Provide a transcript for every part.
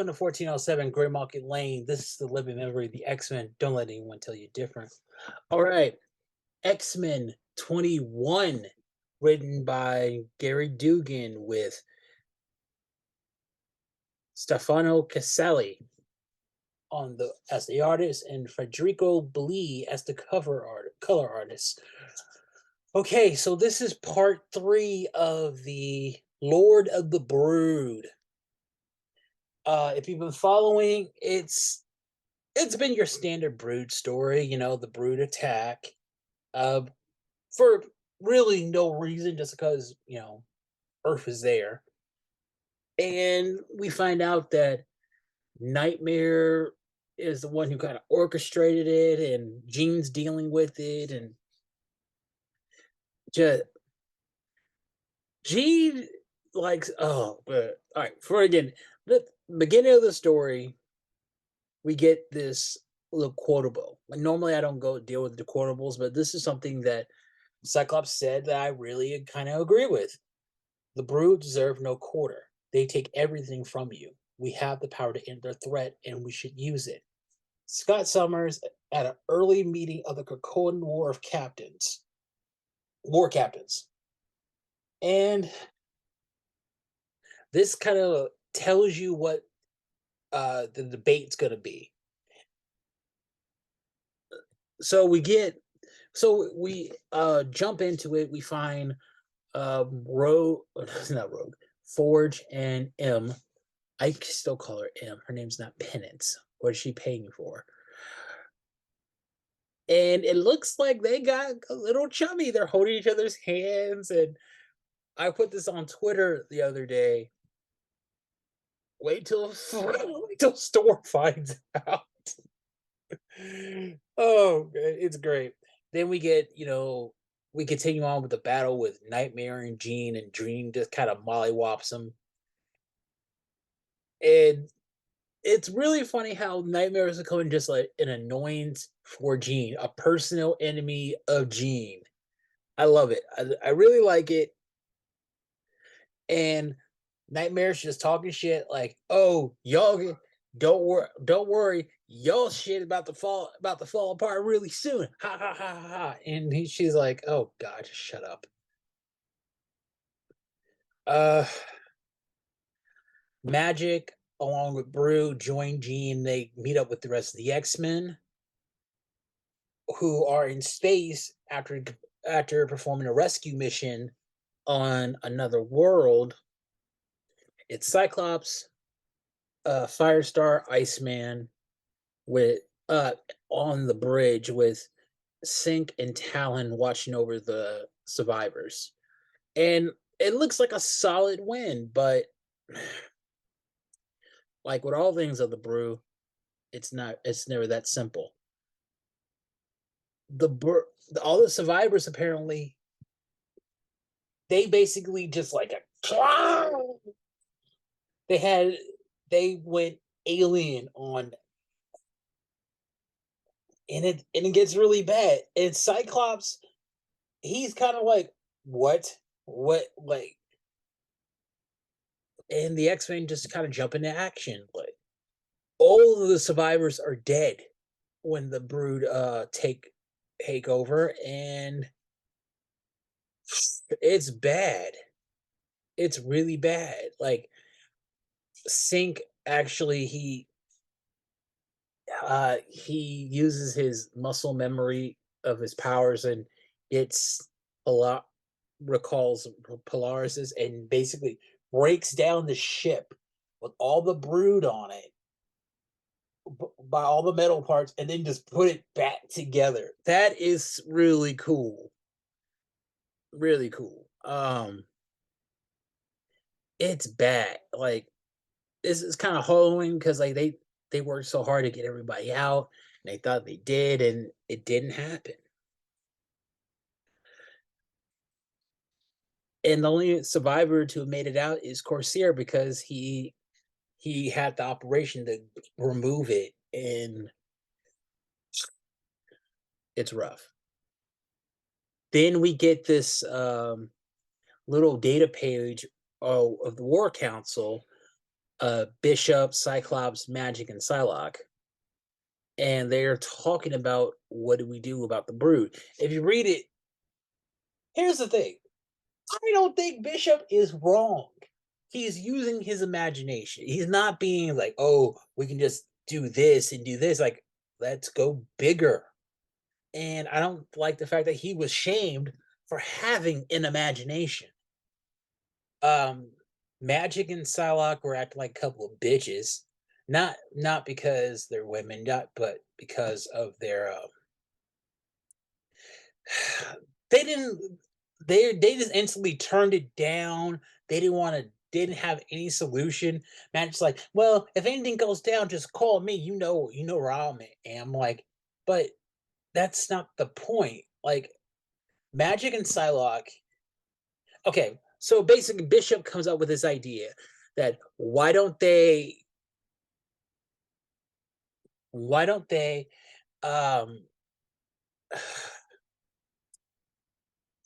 Welcome to 1407 Gray Market Lane. This is the living memory of the X-Men. Don't let anyone tell you different. All right. X-Men 21, written by Gary Dugan with Stefano Caselli on the as the artist and Federico Belli as the color artist. Okay, so this is part 3 of the Lord of the Brood. If you've been following, it's been your standard Brood story, the Brood attack, uh, for really no reason, just because Earth is there, and we find out that Nightmare is the one who kind of orchestrated it, and Jean's dealing with it, and just Jean likes. Oh, but all right. For again, the beginning of the story, we get this little quotable. Like normally, I don't go deal with the quotables, but this is something that Cyclops said that I really kind of agree with. The Brood deserve no quarter. They take everything from you. We have the power to end their threat, and we should use it. Scott Summers at an early meeting of the Krakoan War Captains. And this kind of tells you what the debate's going to be. So we jump into it. We find Rogue, not Rogue, Forge and M. I still call her M. Her name's not Penance. What is she paying for? And it looks like they got a little chummy. They're holding each other's hands. And I put this on Twitter the other day. Wait till Storm finds out. Oh, it's great. Then we continue on with the battle with Nightmare and Jean, and Jean just kind of mollywops him. And it's really funny how Nightmare is becoming just like an annoyance for Jean, a personal enemy of Jean. I love it. I really like it. And Nightmare's just talking shit like, "Oh, y'all don't worry, y'all shit about to fall apart really soon." Ha ha ha ha ha. And she's like, "Oh God, just shut up." Uh Magic, along with Brew, join Jean. They meet up with the rest of the X-Men, who are in space after performing a rescue mission on another world. It's Cyclops, Firestar, Iceman, with on the bridge with Sync and Talon watching over the survivors. And it looks like a solid win, but like with all things of the Brew, it's never that simple. All the survivors apparently, they basically just like they had they went alien on, and it gets really bad. And Cyclops, he's kind of like, what, like, and the X-Men just kind of jump into action. Like all of the survivors are dead when the Brood take over, and it's bad. It's really bad. Like Sync, actually, he uses his muscle memory of his powers, and it's a lot recalls Polaris's, and basically breaks down the ship with all the Brood on it, by all the metal parts, and then just put it back together. That is really cool. Really cool. It's bad. Like it's kind of harrowing because like they worked so hard to get everybody out, and they thought they did, and it didn't happen. And the only survivor to have made it out is Corsair, because he had the operation to remove it, and it's rough. Then we get this little data page of the War Council, Bishop, Cyclops, Magic, and Psylocke, and they're talking about what do we do about the brood. If you read it, here's the thing: I don't think Bishop is wrong. He's using his imagination. He's not being like, "Oh, we can just do this and do this." Like, let's go bigger. And I don't like the fact that he was shamed for having an imagination. Um, Magic and Psylocke were acting like a couple of bitches, not because they're women, not but because of their they didn't they just instantly turned it down. They didn't want to didn't have any solution. Magic's like, well, if anything goes down, just call me. You know where I'm at. And I'm like, but that's not the point. Like Magic and Psylocke. Okay, so basically, Bishop comes up with this idea that why don't they um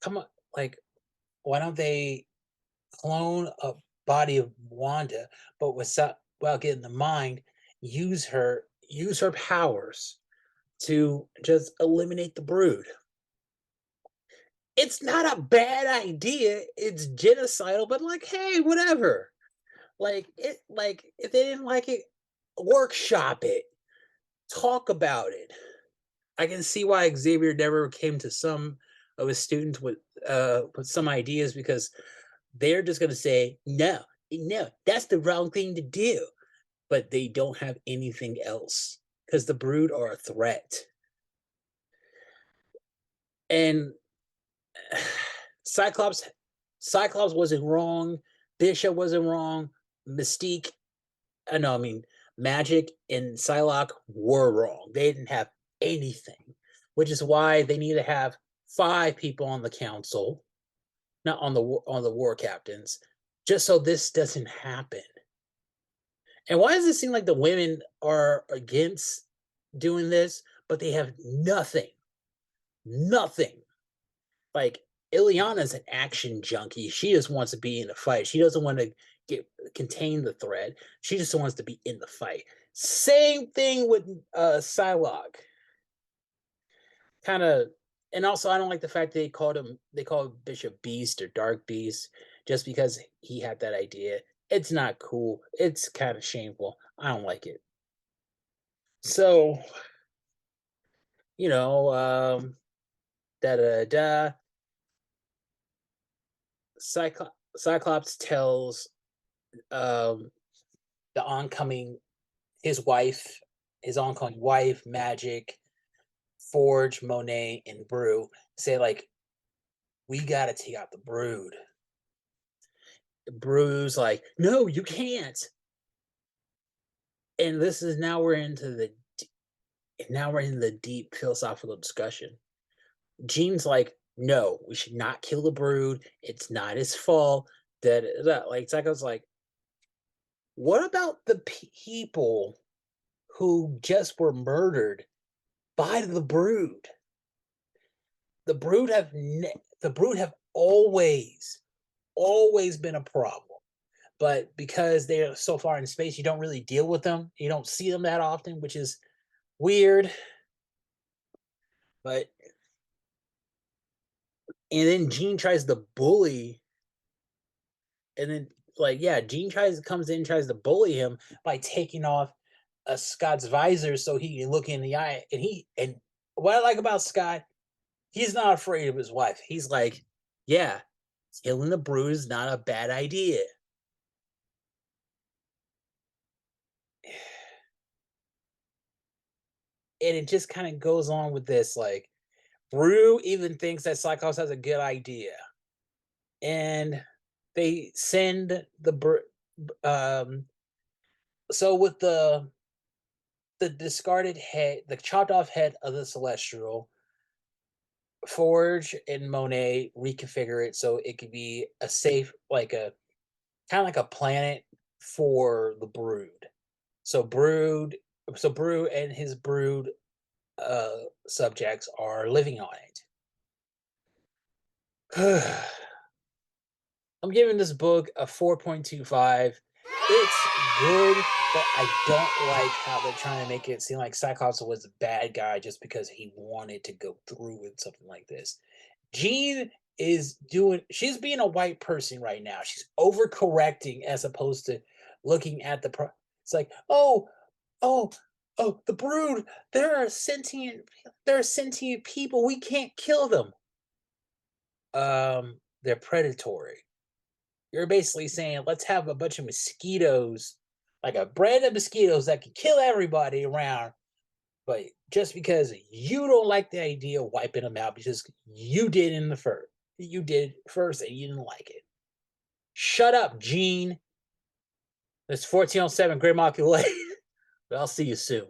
come on like why don't they clone a body of Wanda, but without getting the mind, use her powers to just eliminate the brood. It's not a bad idea. It's genocidal, but like, hey, whatever. Like if they didn't like it, workshop it. Talk about it. I can see why Xavier never came to some of his students with some ideas because they're just gonna say, no, no, that's the wrong thing to do. But they don't have anything else because the brood are a threat. And Cyclops Cyclops wasn't wrong, Bishop wasn't wrong, Mystique, no, I mean Magic and Psylocke were wrong. They didn't have anything, which is why they need to have 5 people on the council, not on the war captains, just so this doesn't happen. And why does it seem like the women are against doing this, but they have nothing? Nothing. Like Ileana's an action junkie. She just wants to be in a fight. She doesn't want to get contain the thread. She just wants to be in the fight. Same thing with Psylocke. Kind of, and also I don't like the fact they called Bishop Beast or Dark Beast just because he had that idea. It's not cool. It's kind of shameful. I don't like it. So, you know, da da da. Cyclops tells um the oncoming his wife, his oncoming wife, Magic, Forge, Monet, and Brew say like, we gotta take out the brood. Brew's like, no, you can't. And this is now we're in the deep philosophical discussion. Jean's like, no, we should not kill the brood. It's not his fault. That like Psycho's like, what about the people who just were murdered by the brood? The brood have always been a problem. But because they're so far in space, you don't really deal with them. You don't see them that often, which is weird. But and then Jean tries to bully, and then like yeah, Jean comes in tries to bully him by taking off Scott's visor so he can look in the eye. And what I like about Scott, he's not afraid of his wife. He's like, yeah, killing the brood is not a bad idea. And it just kind of goes on with this like Rue even thinks that Cyclops has a good idea, and they send so with the discarded head, the chopped off head of the Celestial, Forge and Monet reconfigure it so it could be a safe, like a kind of like a planet for the brood. So Brood and his brood subjects are living on it. I'm giving this book a 4.25. It's good, but I don't like how they're trying to make it seem like Cyclops was a bad guy just because he wanted to go through with something like this. Jean is doing she's being a white person right now. She's overcorrecting as opposed to looking at it's like, "Oh, oh, oh, the brood, there are sentient people. We can't kill them." They're predatory. You're basically saying, "Let's have a bunch of mosquitoes, like a brand of mosquitoes that can kill everybody around, but just because you don't like the idea of wiping them out because you did in the first, you did first and you didn't like it. Shut up, Gene." It's 1407 Great Molecule. But I'll see you soon.